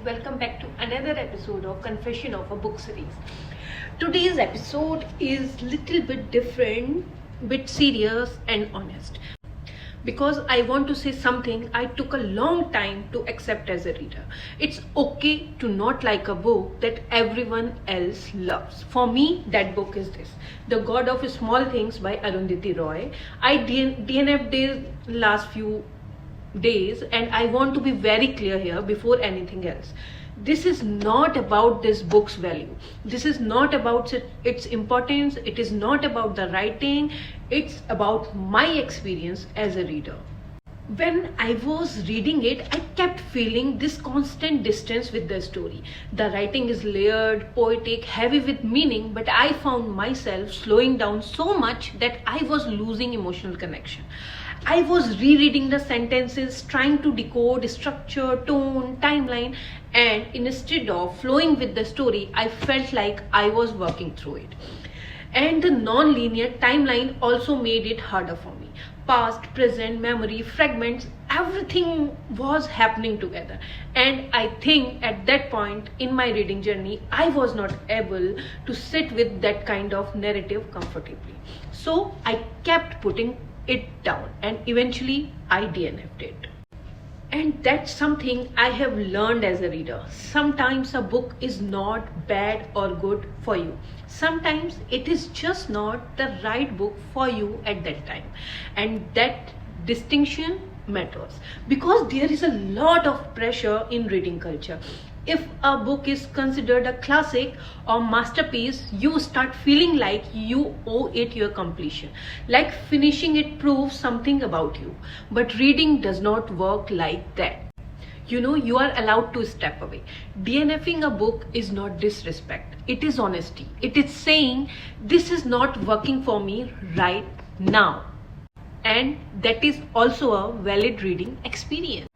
welcome back to another episode of Confession of a Book series. Today's episode is little bit different, bit serious and honest, because I want to say something I took a long time to accept as a reader. It's okay to not like a book that everyone else loves. For me, that book is this, The God of Small Things by Arundhati Roy. I DNFed it last few days, and I want to be very clear here before anything else. This is not about this book's value. This is not about its importance. It is not about the writing. It's about my experience as a reader. When I was reading it, I kept feeling this constant distance with the story. The writing is layered, poetic, heavy with meaning, but I found myself slowing down so much that I was losing emotional connection. I was rereading the sentences, trying to decode structure, tone, timeline, and instead of flowing with the story, I felt like I was working through it. And the non-linear timeline also made it harder for me. Past, present, memory, fragments, everything was happening together. And I think at that point in my reading journey, I was not able to sit with that kind of narrative comfortably. So I kept putting it down, and eventually I DNFed it. And that's something I have learned as a reader. Sometimes a book is not bad or good for you. Sometimes it is just not the right book for you at that time. And that distinction matters, because there is a lot of pressure in reading culture. If a book is considered a classic or masterpiece, you start feeling like you owe it your completion. Like finishing it proves something about you. But reading does not work like that. You are allowed to step away. DNFing a book is not disrespect. It is honesty. It is saying, this is not working for me right now. And that is also a valid reading experience.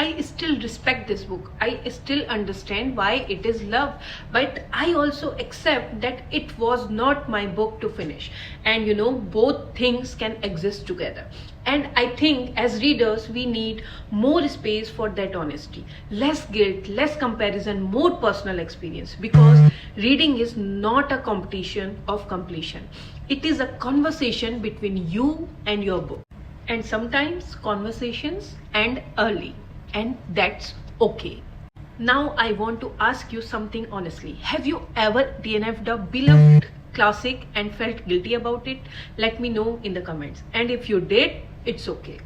I still respect this book. I still understand why it is loved, but I also accept that it was not my book to finish. And both things can exist together. And I think as readers, we need more space for that honesty. Less guilt, less comparison, more personal experience. Because reading is not a competition of completion. It is a conversation between you and your book. And sometimes conversations end early. And that's okay. Now I want to ask you something honestly. Have you ever DNF'd a beloved classic and felt guilty about it? Let me know in the comments. And if you did, it's okay.